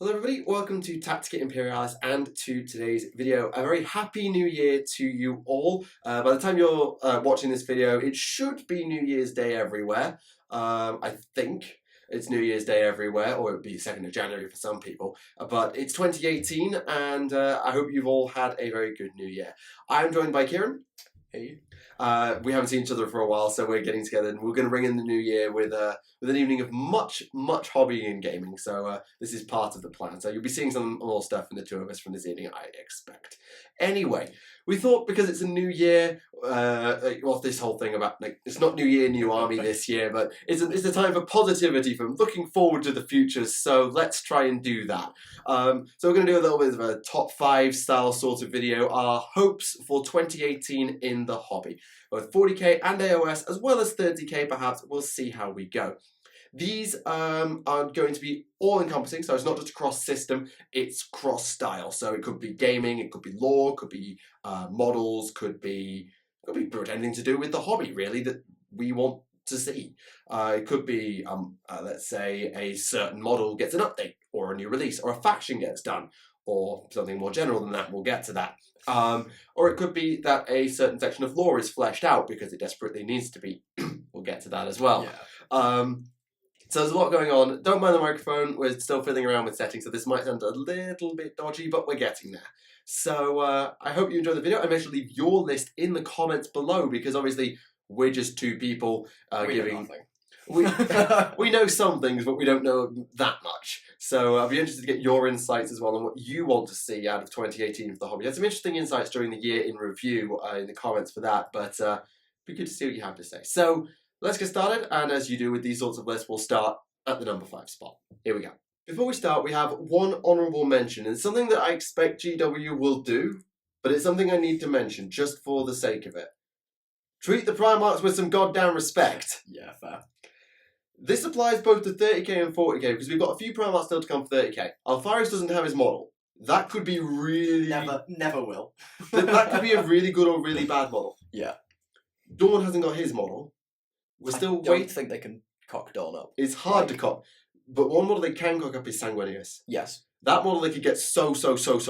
Hello everybody, welcome to Tactica Imperialis and to today's video. A very happy new year to you all. By the time you're watching this video, it should be New Year's Day everywhere. I think it's New Year's Day everywhere, or it would be 2nd of January for some people. But it's 2018 and I hope you've all had a very good new year. I'm joined by Kieran. Hey. We haven't seen each other for a while, so we're getting together and we're going to bring in the new year with an evening of much hobby and gaming. So this is part of the plan. So you'll be seeing some more stuff from the two of us from this evening, I expect. Anyway, we thought because it's a new year, this whole thing about it's not New Year, New Army this year, but it's a time for positivity, for looking forward to the future. So let's try and do that. So we're going to do a little bit of a top 5 style sort of video. Our hopes for 2018 in the hobby. Both 40k and AOS, as well as 30k perhaps. We'll see how we go. These are going to be all-encompassing, so it's not just cross-system, it's cross-style. So it could be gaming, it could be lore, could be models, could be pretty much anything to do with the hobby, really, that we want to see. It could be, let's say, a certain model gets an update, or a new release, or a faction gets done, or something more general than that. We'll get to that. Or it could be that a certain section of lore is fleshed out because it desperately needs to be. We'll get to that as well. Yeah. So there's a lot going on. Don't mind the microphone. We're still fiddling around with settings, so this might sound a little bit dodgy, but we're getting there. So I hope you enjoyed the video. I may actually leave your list in the comments below because obviously we're just two people giving. We know some things, but we don't know that much. So I'll be interested to get your insights as well on what you want to see out of 2018 for the hobby. There's some interesting insights during the year in review in the comments for that, but it'd be good to see what you have to say. So let's get started, and as you do with these sorts of lists, we'll start at the number 5 spot. Here we go. Before we start, we have one honourable mention, and something that I expect GW will do, but it's something I need to mention just for the sake of it. Treat the Primarchs with some goddamn respect. Yeah, fair. This applies both to 30k and 40k, because we've got a few Primarchs still to come for 30k. Alpharius doesn't have his model. That could be really... Never will. that could be a really good or really bad model. Yeah. Dawn hasn't got his model. We're still waiting. I don't think they can cock Dawn up. It's hard to cock. But one model they can cock up is Sanguinius. Yes. That model they could get so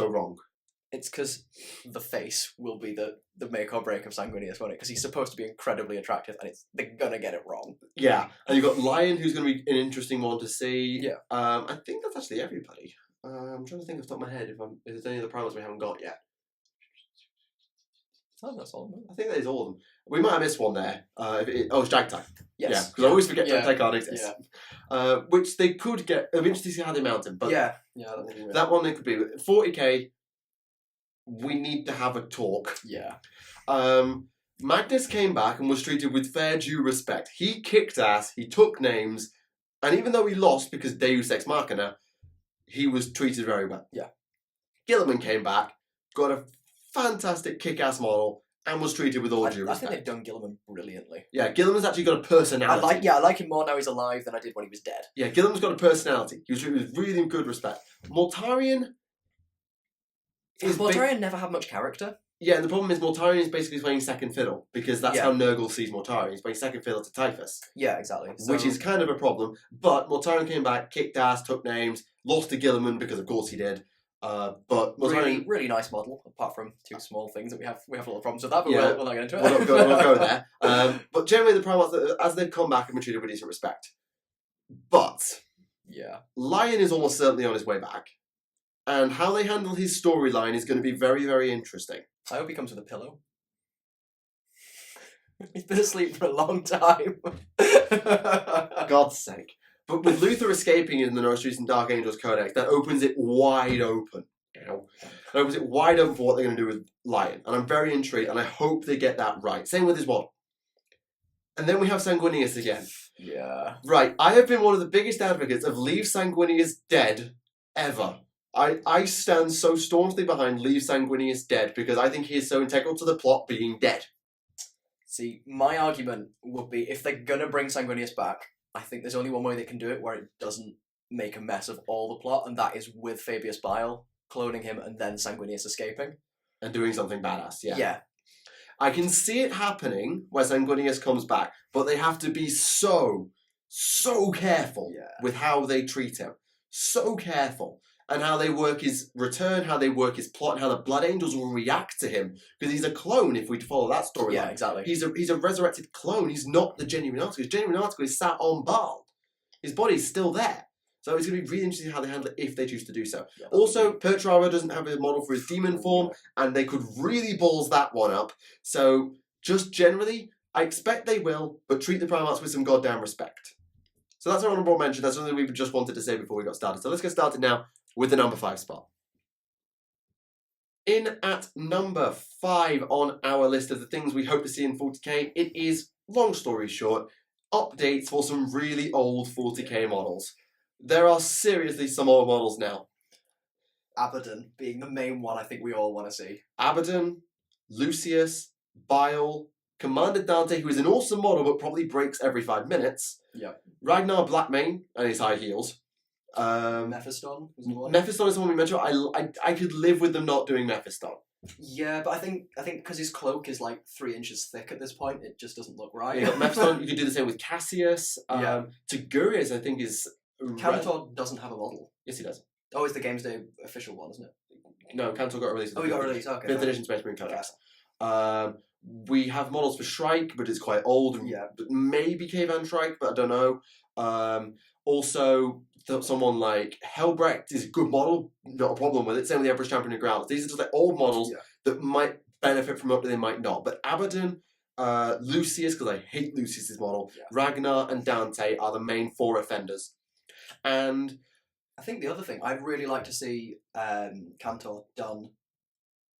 wrong. It's because the face will be the make or break of Sanguinius, won't it? Because he's supposed to be incredibly attractive, and they're gonna get it wrong. Yeah, and you've got Lion, who's going to be an interesting one to see. Yeah. I think that's actually everybody. I'm trying to think off the top of my head if there's any other primals we haven't got yet. Oh, that's all. I think that is all of them. We might have missed one there. It's Jagtai. Yes. Yeah, because I always forget Jagtai can't exist. Yeah. Which they could get. It'll be interesting to see how they mount him. But yeah, that one they could be. 40k, we need to have a talk. Yeah. Magnus came back and was treated with fair due respect. He kicked ass, he took names, and even though he lost because Deus Ex Machina, he was treated very well. Yeah. Gilliman came back, got a fantastic kick-ass model, and was treated with all due respect. I think they've done Gilliman brilliantly. Yeah, Gilliman's actually got a personality. I like him more now he's alive than I did when he was dead. Yeah, Gilliman's got a personality. He was treated with really good respect. Mortarion... Mortarion never had much character. Yeah, and the problem is Mortarion is basically playing second fiddle, because that's how Nurgle sees Mortarion. He's playing second fiddle to Typhus. Yeah, exactly. Which is kind of a problem. But Mortarion came back, kicked ass, took names, lost to Gilliman because of course he did. But Mortarion... Really nice model, apart from 2 small things that we have a lot of problems with that, but we'll not get into it. We'll go there. But generally the Primarchs, as they've come back, have been treated with decent respect. But yeah, Lion is almost certainly on his way back. And how they handle his storyline is going to be very interesting. I hope he comes with a pillow. He's been asleep for a long time. God's sake. But with Luther escaping in the most recent Dark Angels Codex, that opens it wide open. That opens it wide open for what they're going to do with Lion. And I'm very intrigued, and I hope they get that right. Same with his model. And then we have Sanguinius again. Yeah. Right, I have been one of the biggest advocates of leave Sanguinius dead ever. I stand so staunchly behind leave Sanguinius dead because I think he is so integral to the plot being dead. See, my argument would be if they're going to bring Sanguinius back, I think there's only one way they can do it where it doesn't make a mess of all the plot, and that is with Fabius Bile, cloning him and then Sanguinius escaping. And doing something badass, yeah. Yeah. I can see it happening where Sanguinius comes back, but they have to be so careful with how they treat him. So careful. and how they work his return, how they work his plot, and how the Blood Angels will react to him. Because he's a clone, if we follow that storyline. Yeah, exactly. He's a resurrected clone. He's not the genuine article. His genuine article is sat on Baal. His body's still there. So it's going to be really interesting how they handle it if they choose to do so. Yeah, Also, Pertrara doesn't have a model for his demon form, and they could really balls that one up. So just generally, I expect they will, but treat the Primarchs with some goddamn respect. So that's our honourable mention. That's something we just wanted to say before we got started. So let's get started now with the number 5 spot. In at number 5 on our list of the things we hope to see in 40k, it is, long story short, updates for some really old 40k models. There are seriously some old models now. Abaddon being the main one I think we all want to see. Abaddon, Lucius, Bile, Commander Dante, who is an awesome model but probably breaks every 5 minutes. Yeah. Ragnar Blackmane and his high heels. Mephiston was the one. Mephiston is the one we mentioned. I could live with them not doing Mephiston. Yeah, but I think because his cloak is like 3 inches thick at this point, it just doesn't look right. You got Mephiston. You could do the same with Cassius. Yeah. Tagurius, I think, is... Cantor doesn't have a model. Yes, he does. Oh, it's the Games Day official one, isn't it? No, Cantor got released. Oh, he got released. Okay. 5th edition Space Marine Codex. We have models for Shrike, but it's quite old. And Yeah. Maybe Kavan Shrike, but I don't know. Also, someone like Helbrecht is a good model, not a problem with it. Same with the Emperor's Champion of Growlers. These are just like old models that might benefit from it, but they might not. But Abaddon, Lucius, because I hate Lucius's model, Ragnar, and Dante are the main 4 offenders. And I think the other thing, I'd really like to see Cantor done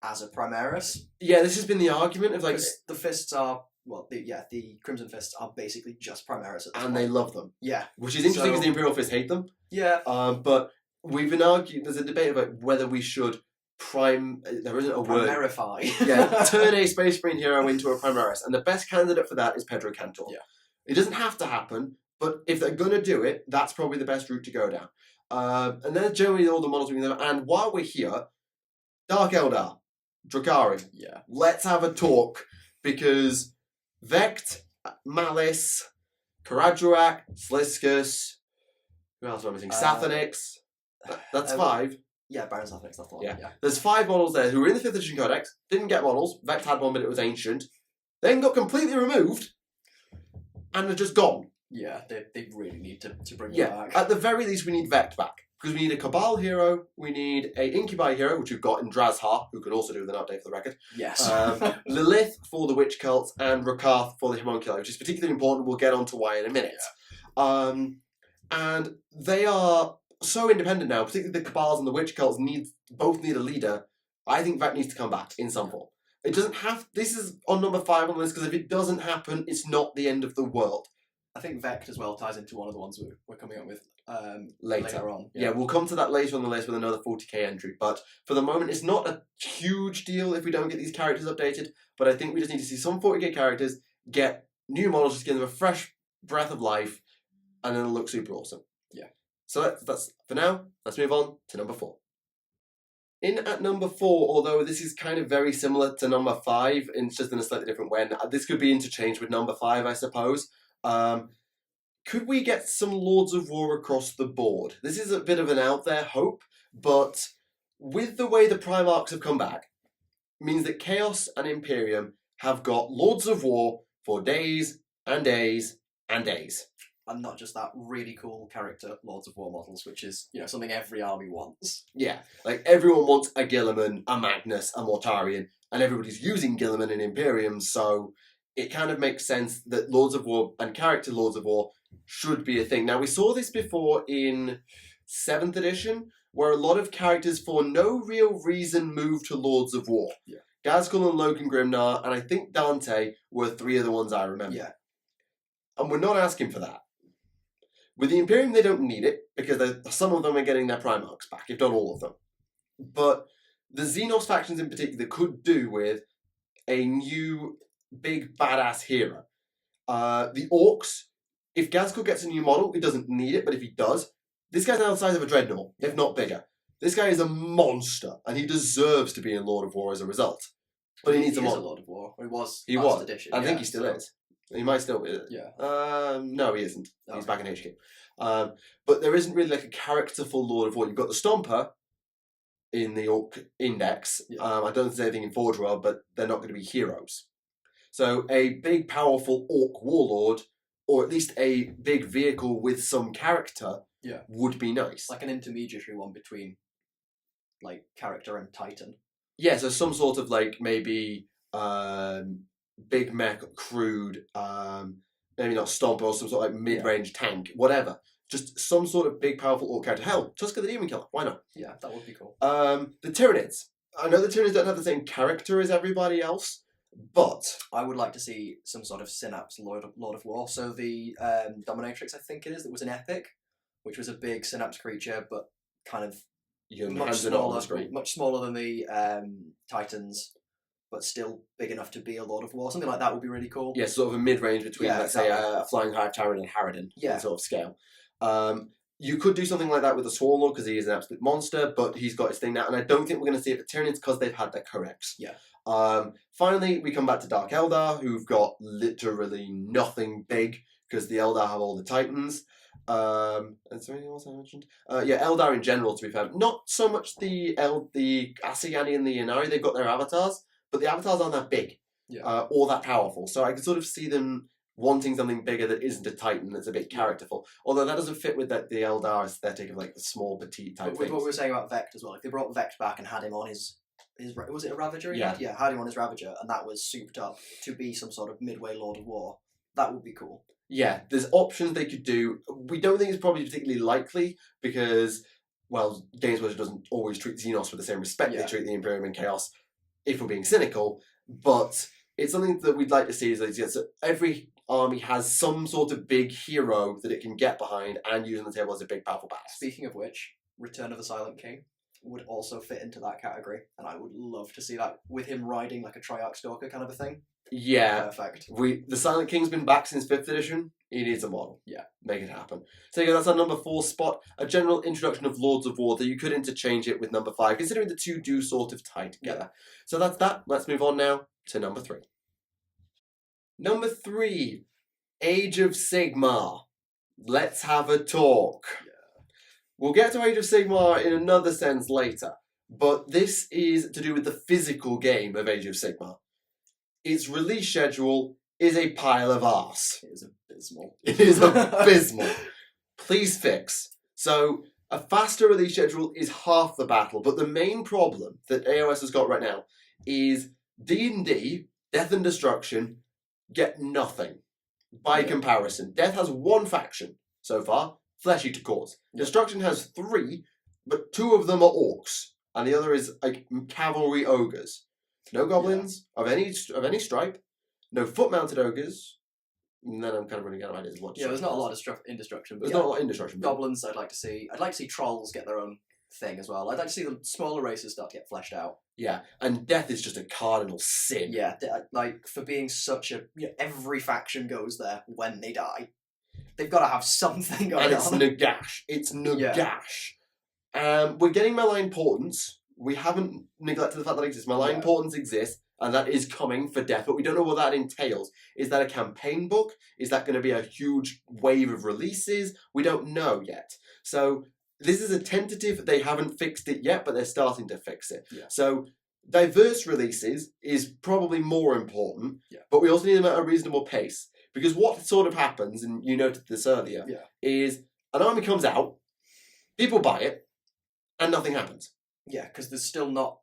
as a Primaris. Yeah, this has been the argument of like... The fists are... Well, the Crimson Fists are basically just Primaris at this point. they love them. Yeah. Which is interesting because the Imperial Fists hate them. Yeah. But we've been arguing, there's a debate about whether we should there isn't a word. Primarify. Yeah, turn a Space Marine hero into a Primaris. And the best candidate for that is Pedro Cantor. Yeah. It doesn't have to happen, but if they're going to do it, that's probably the best route to go down. And then generally all the models we can have. And while we're here, Dark Eldar, Drakari. Yeah. Let's have a talk, because Vect, Malice, Karadurak, Sliskus, who else am I missing? Sathanix. That's 5. Yeah, Baron Sathanix, that's the one. Yeah. Yeah. There's 5 models there who were in the 5th edition codex, didn't get models. Vect had one, but it was ancient. Then got completely removed, and are just gone. Yeah, they really need to bring it back. At the very least, we need Vect back. Because we need a Cabal hero, we need a Incubi hero, which we've got in Drazhar, who could also do with an update for the record. Yes. Lilith for the Witch Cult, and Rakath for the Homunculus, which is particularly important. We'll get on to why in a minute. Yeah. And they are so independent now, particularly the Cabals and the Witch Cults both need a leader. I think Vect needs to come back in some form. It doesn't have... This is on number 5 on the list, because if it doesn't happen, it's not the end of the world. I think Vect as well ties into one of the ones we're coming up with later on. Yeah, we'll come to that later on the list with another 40k entry. But for the moment, it's not a huge deal if we don't get these characters updated. But I think we just need to see some 40k characters get new models, just give them a fresh breath of life, and then it'll look super awesome. Yeah. So that's for now. Let's move on to number 4. In at number 4, although this is kind of very similar to number 5, it's just in a slightly different way. This could be interchanged with number 5, I suppose. Could we get some Lords of War across the board? This is a bit of an out there hope, but with the way the Primarchs have come back, means that Chaos and Imperium have got Lords of War for days and days and days. And not just that, really cool character Lords of War models, which is, something every army wants. Yeah, like everyone wants a Guilliman, a Magnus, a Mortarion, and everybody's using Guilliman and Imperium, so it kind of makes sense that Lords of War and character Lords of War should be a thing. Now, we saw this before in 7th edition, where a lot of characters for no real reason moved to Lords of War. Yeah. Ghazghkull and Logan Grimnar, and I think Dante were 3 of the ones I remember. Yeah. And we're not asking for that. With the Imperium, they don't need it, because some of them are getting their Primarchs back, if not all of them. But the Xenos factions in particular could do with a new big badass hero. The Orcs, if Ghazghkull gets a new model, he doesn't need it, but if he does, this guy's now the size of a Dreadnought, if not bigger. This guy is a monster, and he deserves to be in Lord of War as a result. But he needs a model. Lord of War. He was He last was. edition. I think he still is. He might still be. Yeah. No, he isn't. Okay. He's back in HQ. But there isn't really like a characterful Lord of War. You've got the Stomper in the Orc Index. I don't think there's anything in Forge World, but they're not going to be heroes. So a big, powerful Orc Warlord, or at least a big vehicle with some character, would be nice. Like an intermediary one between, like, character and Titan. Yeah, so some sort of like maybe big mech, crude, maybe not Stomper, or some sort of like mid-range tank, whatever. Just some sort of big, powerful Orc character. Hell, Tusker the Demon Killer. Why not? Yeah, that would be cool. The Tyranids. I know the Tyranids don't have the same character as everybody else, but I would like to see some sort of Synapse Lord of War. So the Dominatrix, I think it is, that was an epic, which was a big Synapse creature, but kind of much smaller than the Titans, but still big enough to be a Lord of War. Something like that would be really cool. Yeah, sort of a mid-range between, let's say, a Flying Hive Tyrant and Harridan, sort of scale. You could do something like that with the Swarm Lord because he is an absolute monster, but he's got his thing now, and I don't think we're going to see it for Tyranids because they've had their codex. Yeah. Finally, we come back to Dark Eldar, who've got literally nothing big because the Eldar have all the Titans. Is there anything else I mentioned? Eldar in general, to be fair. Not so much the Asayani and the Inari, they've got their avatars, but the avatars aren't that big or that powerful. So I can sort of see them wanting something bigger that isn't a Titan that's a bit characterful. Although that doesn't fit with the Eldar aesthetic of like the small, petite type with things. what we were saying about Vect as well. If they brought Vect back and had him on his was it a Ravager? Yeah, had him on his Ravager, and that was souped up to be some sort of midway Lord of War. That would be cool. Yeah, there's options they could do. We don't think it's probably particularly likely because, well, Games Workshop doesn't always treat Xenos with the same respect they treat the Imperium and Chaos, if we're being cynical. But it's something that we'd like to see is that so every army has some sort of big hero that it can get behind and use on the table as a big, powerful battle. Speaking of which, Return of the Silent King would also fit into that category, and I would love to see that with him riding like a Triarch Stalker kind of a thing. Yeah, perfect. The Silent King's been back since 5th edition. He needs a model. Yeah, make it happen. So yeah, that's our number 4 spot. A general introduction of Lords of War that you could interchange it with number 5, considering the two do sort of tie together. So that's that. Let's move on now to number 3. Number 3, Age of Sigmar. Let's have a talk. Yeah. We'll get to Age of Sigmar in another sense later, but this is to do with the physical game of Age of Sigmar. Its release schedule is a pile of arse. It is abysmal. It is abysmal. Please fix. So, a faster release schedule is half the battle, but the main problem that AOS has got right now is D&D, Death and Destruction, get nothing by comparison. Death has 1 faction so far, Flesh Eater Cores. Destruction has 3, but 2 of them are orcs, and the other is like cavalry ogres. No goblins of any stripe, no foot-mounted ogres. And then I'm kind of running out of ideas of what. Yeah, there's not a lot of in Destruction. But there's not a lot in Destruction. Goblins, I'd like to see. I'd like to see trolls get their own thing as well. I'd like to see the smaller races start to get fleshed out. Yeah, and death is just a cardinal sin. Yeah, like for being such a every faction goes there when they die. They've got to have something going on. And it's Nagash. It's Nagash. We're getting malign portents. We haven't neglected the fact that it exists. Malign portents exist, and that is coming for death, but we don't know what that entails. Is that a campaign book? Is that going to be a huge wave of releases? We don't know yet. So this is a tentative. They haven't fixed it yet, but they're starting to fix it. Yeah. So diverse releases is probably more important, but we also need them at a reasonable pace. Because what sort of happens, and you noted this earlier, is an army comes out, people buy it, and nothing happens. Yeah, because there's still not...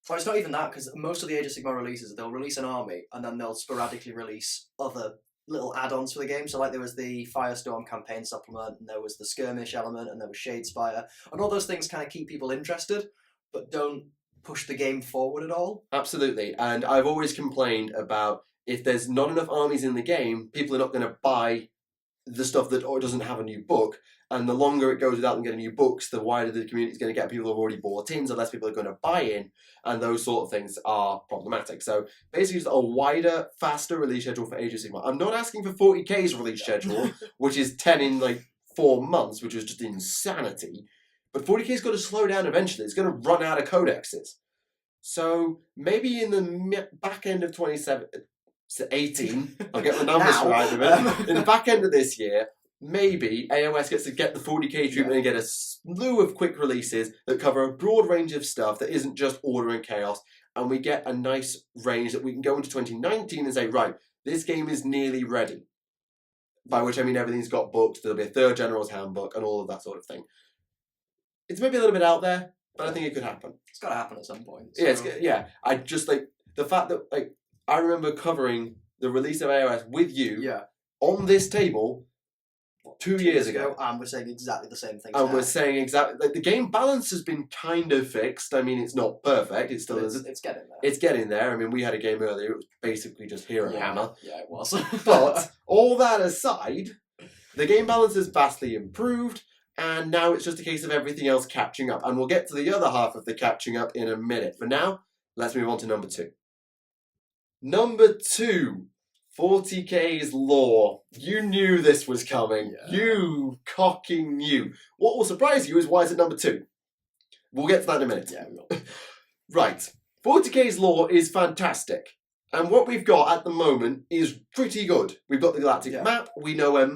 Well, it's not even that, because most of the Age of Sigmar releases, they'll release an army, and then they'll sporadically release other little add-ons for the game. So like there was the Firestorm campaign supplement, and there was the Skirmish element, and there was Shadespire, and all those things kind of keep people interested, but don't push the game forward at all. Absolutely, and I've always complained about if there's not enough armies in the game, people are not going to buy the stuff that doesn't have a new book. And the longer it goes without them getting new books, the wider the community is going to get. People who have already bought in, so less people are going to buy in. And those sort of things are problematic. So basically just a wider, faster release schedule for Age of Sigmar. I'm not asking for 40k's release schedule, which is 10 in like 4 months, which is just insanity. But 40k's got to slow down eventually. It's going to run out of codexes. So maybe in the back end of 2018, I'll get the numbers right of it. In the back end of this year, maybe AOS gets to get the 40k treatment and get a slew of quick releases that cover a broad range of stuff that isn't just order and chaos, and we get a nice range that we can go into 2019 and say, right, this game is nearly ready. By which I mean everything's got booked, there'll be a third General's Handbook and all of that sort of thing. It's maybe a little bit out there, but I think it could happen. It's got to happen at some point. So. Yeah, I just like the fact that I remember covering the release of AOS with you on this table 2 years ago. And we're saying exactly the same thing. And we're saying exactly the game balance has been kind of fixed. I mean, it's not perfect. It's still it's getting there. It's getting there. I mean, we had a game earlier. It was basically just Hero Hammer. Yeah, it was. But all that aside, the game balance has vastly improved, and now it's just a case of everything else catching up. And we'll get to the other half of the catching up in a minute. For now, let's move on to number 2. Number 2. 40k's lore. You knew this was coming. Yeah. You cocking knew. What will surprise you is why it's at number 2. We'll get to that in a minute. Yeah, we will. Right. 40k's lore is fantastic. And what we've got at the moment is pretty good. We've got the galactic map. We know where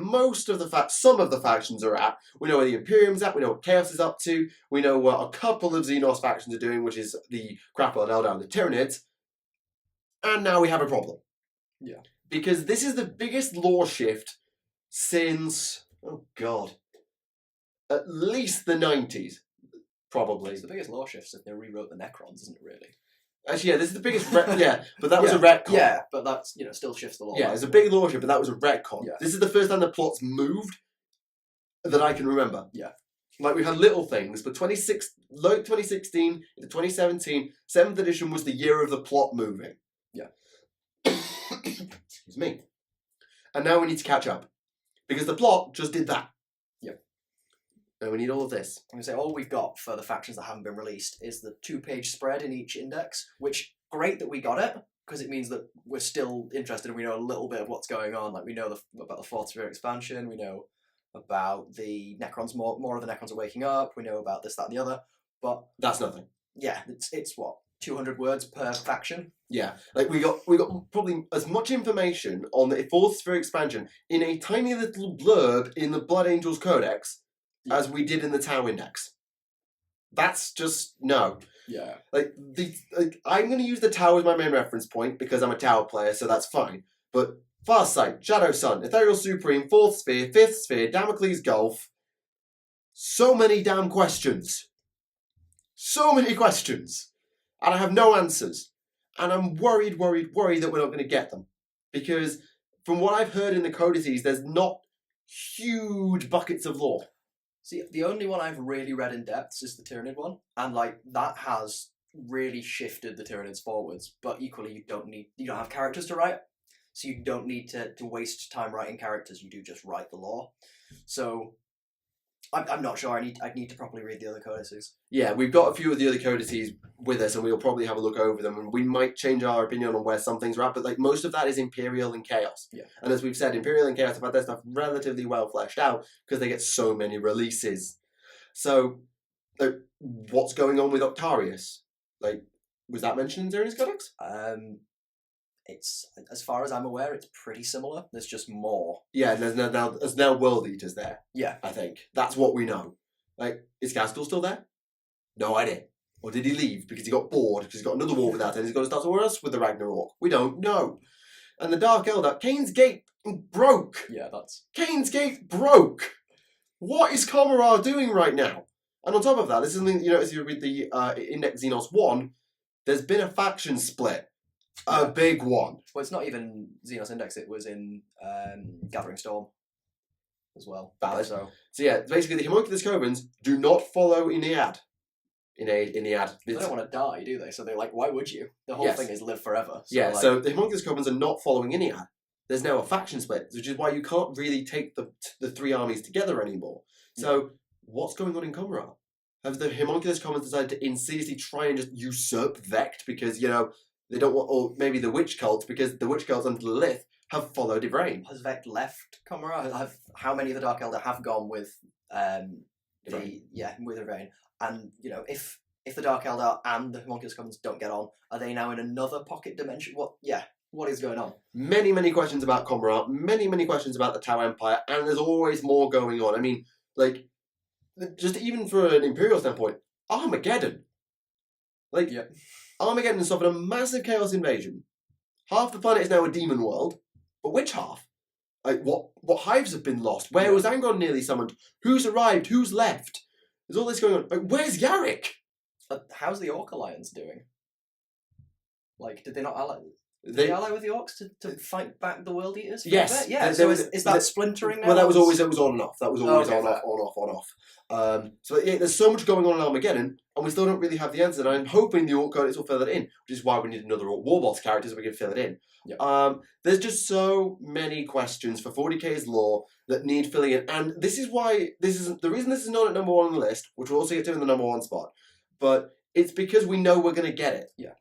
some of the factions are at. We know where the Imperium's at. We know what Chaos is up to. We know what a couple of Xenos factions are doing, which is the Grapple and Eldar and the Tyranids. And now we have a problem. Yeah. Because this is the biggest lore shift since, oh God, at least the 90s, probably. It's the biggest lore shift since they rewrote the Necrons, isn't it, really? Actually, yeah, this is the biggest, but that was a retcon. Yeah, but that's, still shifts the lore. Yeah, it's a big lore shift, but that was a retcon. Yeah. This is the first time the plot's moved that I can remember. Yeah. Like, we've had little things, but late 2016 into 2017, 7th edition was the year of the plot moving. Yeah. Excuse me. And now we need to catch up. Because the plot just did that. Yep. And we need all of this. I'm going to say all we've got for the factions that haven't been released is the 2-page spread in each index, which, great that we got it, because it means that we're still interested and we know a little bit of what's going on. Like, we know about the 4th Sphere expansion, we know about the Necrons, more of the Necrons are waking up, we know about this, that, and the other, but... That's nothing. Yeah, it's what? 200 words per faction. Yeah, like we got probably as much information on the 4th Sphere expansion in a tiny little blurb in the Blood Angels Codex as we did in the Tau Index. That's just no. Yeah. I'm going to use the Tau as my main reference point because I'm a Tau player, so that's fine. But Farsight, Shadow Sun, Ethereal Supreme, 4th Sphere, 5th Sphere, Damocles Gulf. So many damn questions. So many questions. And I have no answers. And I'm worried that we're not going to get them. Because from what I've heard in the codices, there's not huge buckets of lore. See, the only one I've really read in depth is the Tyranid one. And, that has really shifted the Tyranids forwards. But equally, you don't have characters to write. So you don't need to waste time writing characters. You do just write the lore. So... I'm not sure. I'd need to properly read the other codices. Yeah, we've got a few of the other codices with us, and we'll probably have a look over them, and we might change our opinion on where some things are at, but most of that is Imperial and Chaos. Yeah. And as we've said, Imperial and Chaos have had their stuff relatively well fleshed out because they get so many releases. So, what's going on with Octarius? Was that mentioned in Xenos Codex? It's, as far as I'm aware, it's pretty similar. There's just more. Yeah, there's now World Eaters there. Yeah. I think. That's what we know. Is Gaskell still there? No idea. Or did he leave because he got bored, because he's got another war with that, and he's got to start somewhere else with the Ragnarok? We don't know. And the Dark Eldar, Kane's Gate broke. Yeah, Kane's Gate broke. What is Komorrah doing right now? And on top of that, this is something, as you read the Index Xenos 1, there's been a faction split. A big one. Well, it's not even Xenos Index, it was in Gathering Storm as well. Valid. So yeah, basically the Homunculus Covens do not follow Inead. Inead. They don't want to die, do they? So they're like, why would you? The whole thing is live forever. So so the Homunculus Covens are not following Inead. There's now a faction split, which is why you can't really take the three armies together anymore. So what's going on in Komorrah? Have the Homunculus Covens decided to insidiously try and just usurp Vect because, they don't want, or maybe the Witch Cult, because the Witch Cults under Lilith have followed Ivrain. Has Vect left Komorrah? How many of the Dark Eldar have gone with with Ivrain? And if the Dark Eldar and the Homunculus Covens don't get on, are they now in another pocket dimension? What? Yeah, What is going on? Many, many questions about Commodore, many, many questions about the Tau Empire, and there's always more going on. I mean, like, just even for an Imperial standpoint, Armageddon. Like, Yeah. Armageddon suffered a massive chaos invasion. Half the planet is now a demon world, but which half? Like, what hives have been lost? Where was Angron nearly summoned? Who's arrived? Who's left? There's all this going on. Like, where's Yarick? How's the Orc Alliance doing? Like, did they not ally? Did they ally with the Orcs to fight back the World Eaters? Yes. Yeah. So is that splintering now? Well, that was on and off. That was always Okay, on off. So yeah, there's so much going on in Armageddon, and we still don't really have the answer. And I'm hoping the Orc Codex will fill it in, which is why we need another Orc Warboss character so we can fill it in. Yeah. There's just so many questions for 40k's lore that need filling in, and this is why this is the reason this is not at number 1 on the list, which we'll also get to in the number 1 spot. But it's because we know we're going to get it. Yeah.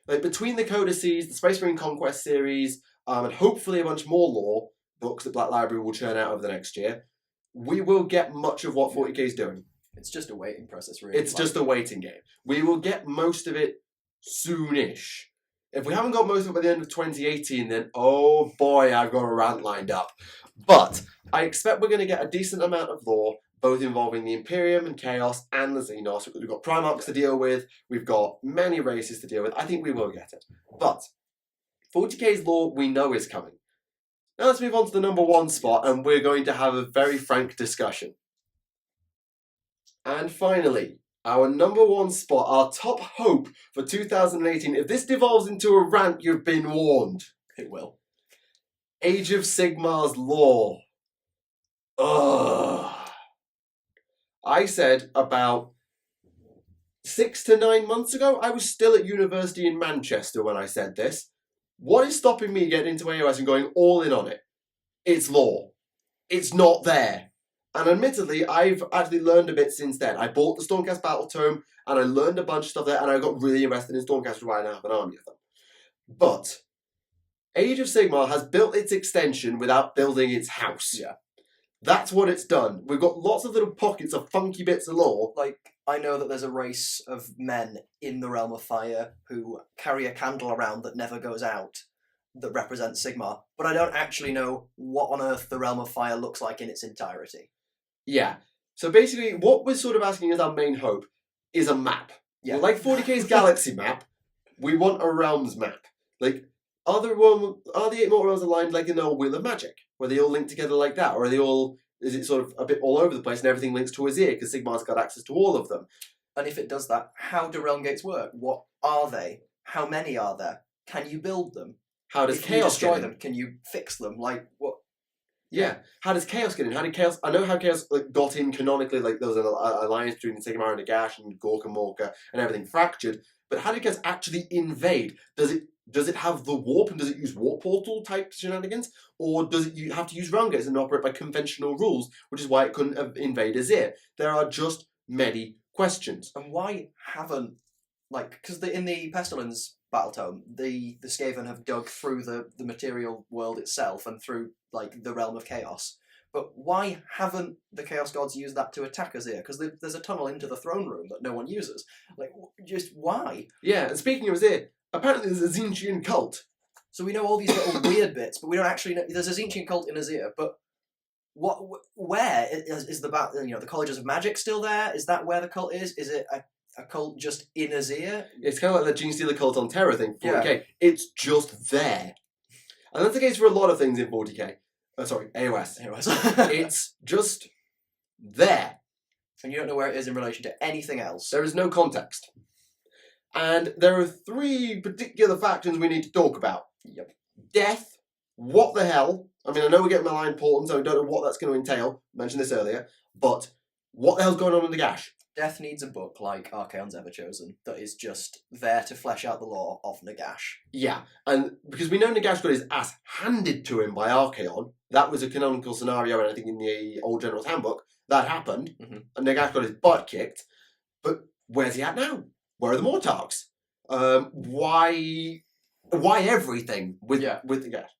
Like, between the Codices, the Space Marine Conquest series, and hopefully a bunch more lore books that Black Library will churn out over the next year, we will get much of what 40k is doing. It's just a waiting process, really. It's just a waiting game. We will get most of it soonish. If we haven't got most of it by the end of 2018, then oh boy, I've got a rant lined up. But I expect we're going to get a decent amount of lore, both involving the Imperium and Chaos and the Xenos. We've got Primarchs to deal with. We've got many races to deal with. I think we will get it. But 40k's lore we know is coming. Now let's move on to the number 1 spot, and we're going to have a very frank discussion. And finally, our number 1 spot, our top hope for 2018. If this devolves into a rant, you've been warned. It will. Age of Sigmar's lore. Ugh. I said about 6 to 9 months ago, I was still at university in Manchester when I said this. What is stopping me getting into AOS and going all in on it? It's lore. It's not there. And admittedly, I've actually learned a bit since then. I bought the Stormcast Battle Tome, and I learned a bunch of stuff there, and I got really invested in Stormcast, which is why I now have an army of them. But Age of Sigmar has built its extension without building its house. Yeah. That's what it's done. We've got lots of little pockets of funky bits of lore. Like, I know that there's a race of men in the Realm of Fire who carry a candle around that never goes out that represents Sigmar, but I don't actually know what on earth the Realm of Fire looks like in its entirety. Yeah. So basically, what we're sort of asking as our main hope is a map. Yeah. Like 40k's Galaxy map, we want a Realms map. Like, are the 8 Mortal Realms aligned like in the old Wheel of Magic, where they all link together like that? Or is it sort of a bit all over the place and everything links to Azir because Sigmar's got access to all of them? And if it does that, how do realm gates work? What are they? How many are there? Can you build them? How does if Chaos you destroy get in? them, can you fix them? Like, what? Yeah. How does Chaos get in? How did Chaos... I know how Chaos got in canonically, like there was an alliance between Sigmar and Nagash and Gork and Morka and everything fractured, but how did Chaos actually invade? Does it have the warp, and does it use warp portal type shenanigans? Or does it have to use realm gates and operate by conventional rules, which is why it couldn't invade Azir? There are just many questions. And why haven't, like, because in the Pestilence Battle Tome, the Skaven have dug through the material world itself and through, like, the realm of chaos. But why haven't the Chaos Gods used that to attack Azir? Because there's a tunnel into the throne room that no one uses. Like, just why? Yeah, and speaking of Azir, apparently there's a Zinchian cult. So we know all these little weird bits, but we don't actually know. There's a Zinchian cult in Azir, but where is the Colleges of Magic still there? Is that where the cult is? Is it a cult just in Azir? It's kind of like the Gene Stealer cult on Terra thing, 40k. Yeah. It's just there. And that's the case for a lot of things in 40k. AOS. It's just there. And you don't know where it is in relation to anything else. There is no context. And there are 3 particular factions we need to talk about. Yep. Death. What the hell? I mean, I know we're getting malign portents, so I don't know what that's going to entail. I mentioned this earlier. But what the hell's going on in the Gash? Death needs a book like Archaon's Ever Chosen that is just there to flesh out the lore of Nagash. Yeah, and because we know Nagash got his ass handed to him by Archaon, that was a canonical scenario, and I think in the old General's Handbook, that happened, and Nagash got his butt kicked. But where's he at now? Where are the Mortarks? Why everything with Nagash?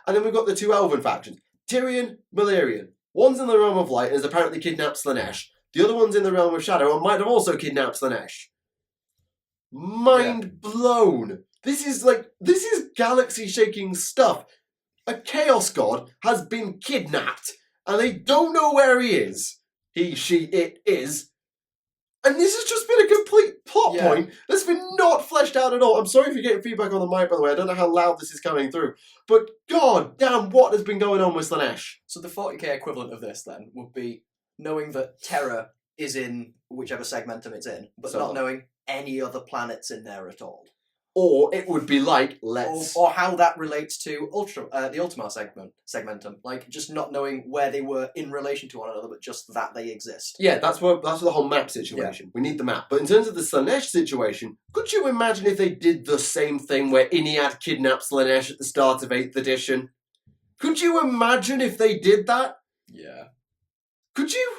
And then we've got the 2 Elven factions. Tyrion, Malerion. One's in the Realm of Light and has apparently kidnapped Slanesh. The other one's in the Realm of Shadow and might have also kidnapped Slanesh. Mind blown. This is galaxy-shaking stuff. A Chaos God has been kidnapped, and they don't know where he is. He, she, it is. And this has just been a complete plot point that's been not fleshed out at all. I'm sorry if you're getting feedback on the mic, by the way. I don't know how loud this is coming through. But god damn, what has been going on with Slanesh? So the 40k equivalent of this, then, would be knowing that Terra is in whichever segmentum it's in, but not knowing any other planets in there at all. Or it would be like, or how that relates to the Ultima segmentum, like just not knowing where they were in relation to one another, but just that they exist. Yeah, that's the whole map situation. Yeah. We need the map. But in terms of the Slanesh situation, could you imagine if they did the same thing where Iniad kidnapped Slanesh at the start of 8th edition? Could you imagine if they did that? Yeah. Could you?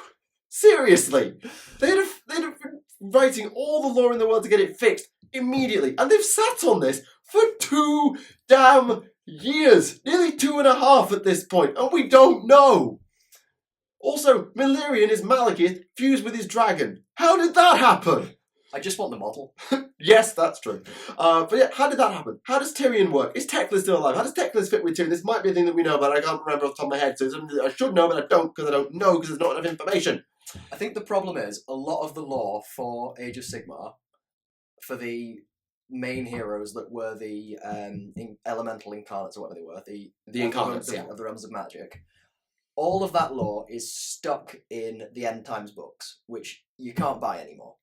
Seriously? They'd have been writing all the lore in the world to get it fixed immediately. And they've sat on this for 2 damn years. Nearly 2.5 at this point. And we don't know. Also, Milirian is Malekith fused with his dragon. How did that happen? I just want the model. Yes, that's true. But yeah, how did that happen? How does Tyrion work? Is Teclis still alive? How does Teclis fit with Tyrion? This might be a thing that we know, but I can't remember off the top of my head. So it's something that I should know, but I don't because there's not enough information. I think the problem is a lot of the lore for Age of Sigmar, for the main heroes that were the elemental incarnates or whatever they were, the incarnates of the realms of magic. All of that lore is stuck in the End Times books, which you can't buy anymore.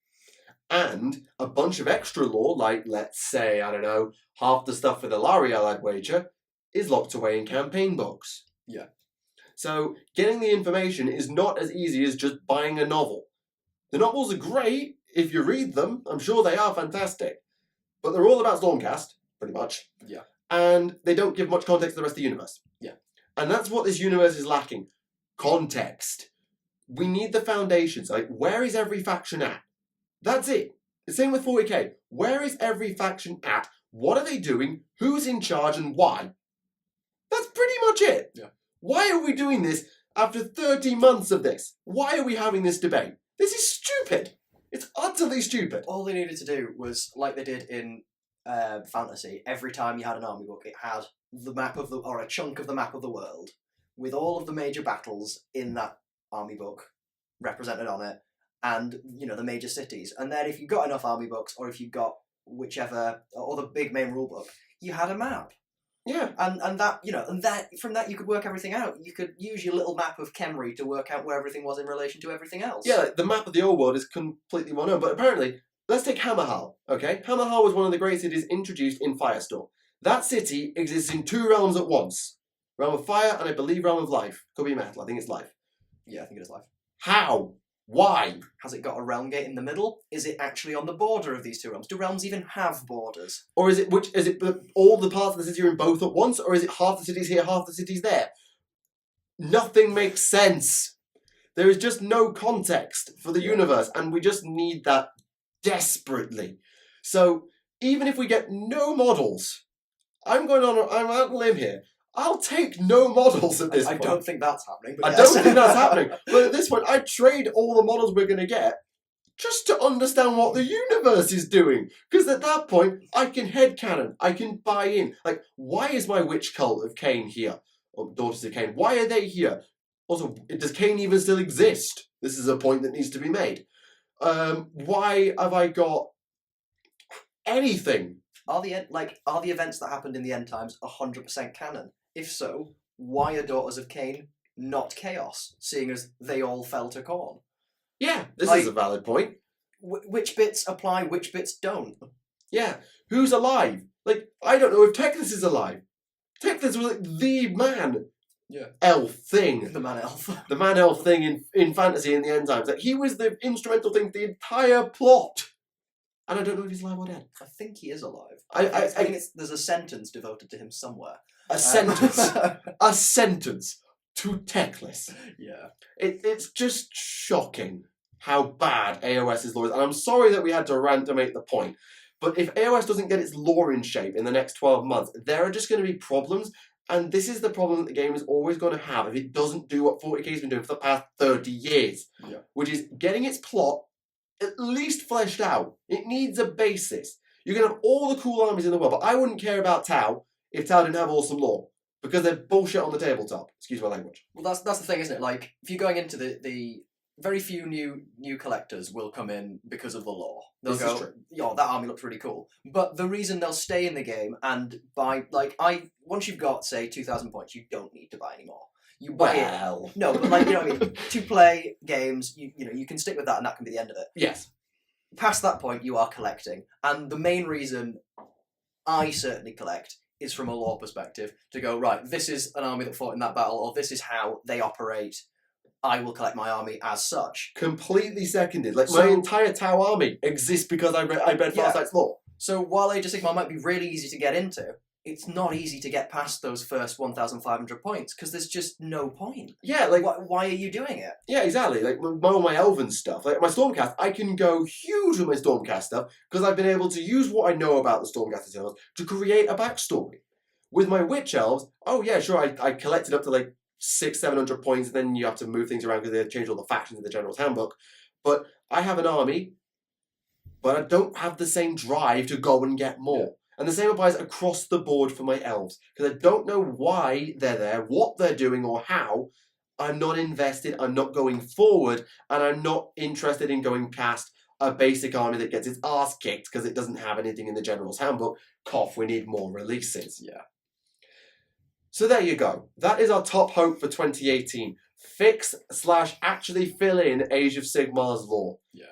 And a bunch of extra lore, like, let's say, I don't know, half the stuff for the Lariel, I'd wager, is locked away in campaign books. Yeah. So getting the information is not as easy as just buying a novel. The novels are great if you read them. I'm sure they are fantastic. But they're all about Stormcast, pretty much. Yeah. And they don't give much context to the rest of the universe. Yeah. And that's what this universe is lacking. Context. We need the foundations. Like, where is every faction at? That's it. The same with 40k. Where is every faction at? What are they doing? Who's in charge and why? That's pretty much it. Yeah. Why are we doing this after 30 months of this? Why are we having this debate? This is stupid. It's utterly stupid. All they needed to do was, like they did in Fantasy, every time you had an army book, it had the map of or a chunk of the map of the world with all of the major battles in that army book represented on it, and the major cities. And then if you got enough army books, or if you got whichever, or the big main rule book, you had a map. Yeah, and that from that you could work everything out. You could use your little map of Khemri to work out where everything was in relation to everything else. Yeah, the map of the old world is completely well known, but apparently, let's take Hammerhal, okay? Hammerhal was one of the great cities introduced in Firestorm. That city exists in 2 realms at once. Realm of Fire and I believe Realm of Life. Could be Metal, I think it's Life. Yeah, I think it is Life. How? Why? Has it got a realm gate in the middle? Is it actually on the border of these 2 realms? Do realms even have borders? Or is it all the parts of the city are in both at once? Or is it half the city's here, half the city's there? Nothing makes sense. There is just no context for the universe, and we just need that desperately. So even if we get no models, I'm out on a limb here. I'll take no models at this point. I don't think that's happening. But I don't think that's happening. But at this point, I'd trade all the models we're going to get just to understand what the universe is doing. Because at that point, I can headcanon. I can buy in. Like, why is my witch cult of Cain here? Or Daughters of Cain. Why are they here? Also, does Cain even still exist? This is a point that needs to be made. Why have I got anything? Are the events that happened in the End Times 100% canon? If so, why are Daughters of Cain not chaos, seeing as they all fell to Khorne? Yeah, this is a valid point. Which bits apply, which bits don't? Yeah, who's alive? Like, I don't know if Teclis is alive. Teclis was like the man elf thing. The man elf. The man elf thing in fantasy in the End Times. Like, he was the instrumental thing for the entire plot. And I don't know if he's alive or dead. I think he is alive. I think there's a sentence devoted to him somewhere. A sentence. A sentence to Teclis. Yeah. It's just shocking how bad AOS's lore is. And I'm sorry that we had to rant to make the point. But if AOS doesn't get its lore in shape in the next 12 months, there are just going to be problems. And this is the problem that the game is always going to have if it doesn't do what 40k has been doing for the past 30 years. Yeah. Which is getting its plot at least fleshed out. It needs a basis. You can have all the cool armies in the world, but I wouldn't care about Tau if Tau didn't have awesome lore. Because they're bullshit on the tabletop. Excuse my language. Well, that's the thing, isn't it? Like, if you're going into the very few new collectors will come in because of the lore. They'll This is go, true. "Yo, that army looks really cool." But the reason they'll stay in the game and buy, once you've got, say, 2,000 points, you don't need to buy anymore. You buy it. Well. No, but like, you know what I mean? To play games, you can stick with that and that can be the end of it. Yes. Past that point, you are collecting. And the main reason I certainly collect is from a lore perspective, to go, right, this is an army that fought in that battle, or this is how they operate. I will collect my army as such. Completely seconded. Like, my entire Tau army exists because I read Farsight's lore. So while Age of Sigmar might be really easy to get into, it's not easy to get past those first 1,500 points, because there's just no point. Yeah, like... Why are you doing it? Yeah, exactly. Like, all my Elven stuff. Like, my Stormcast, I can go huge with my Stormcast stuff, because I've been able to use what I know about the Stormcast Eternals to create a backstory. With my Witch Elves, oh yeah, sure, I collected up to like 600-700 points, and then you have to move things around because they changed all the factions in the General's Handbook. But I have an army, but I don't have the same drive to go and get more. Yeah. And the same applies across the board for my elves. Because I don't know why they're there, what they're doing, or how. I'm not invested, I'm not going forward, and I'm not interested in going past a basic army that gets its ass kicked because it doesn't have anything in the General's Handbook. Cough, we need more releases. Yeah. So there you go. That is our top hope for 2018. Fix/actually fill in Age of Sigmar's lore. Yeah.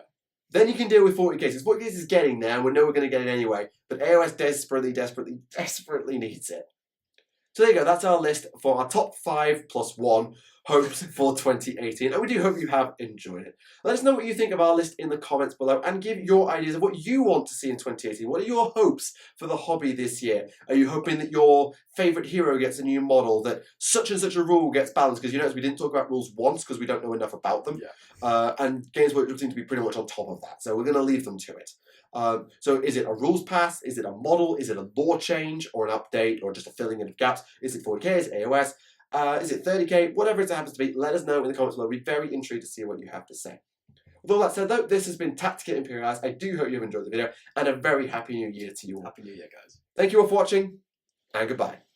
Then you can deal with 40 cases. 40 cases is getting there, and we know we're going to get it anyway. But AOS desperately needs it. So there you go. That's our list for our top 5+1 hopes for 2018. And we do hope you have enjoyed it. Let us know what you think of our list in the comments below, and give your ideas of what you want to see in 2018. What are your hopes for the hobby this year? Are you hoping that your favourite hero gets a new model, that such and such a rule gets balanced? Because you notice we didn't talk about rules once because we don't know enough about them. Yeah. And Games Workshop seem to be pretty much on top of that. So we're going to leave them to it. So is it a rules pass? Is it a model? Is it a lore change or an update or just a filling in of gaps? Is it 40k? Is it AOS? Is it 30k? Whatever it happens to be, let us know in the comments below. We'd be very intrigued to see what you have to say. With all that said though, this has been Tactica Imperialis. I do hope you've enjoyed the video, and a very happy new year to you all. Happy New Year, guys. Thank you all for watching, and goodbye.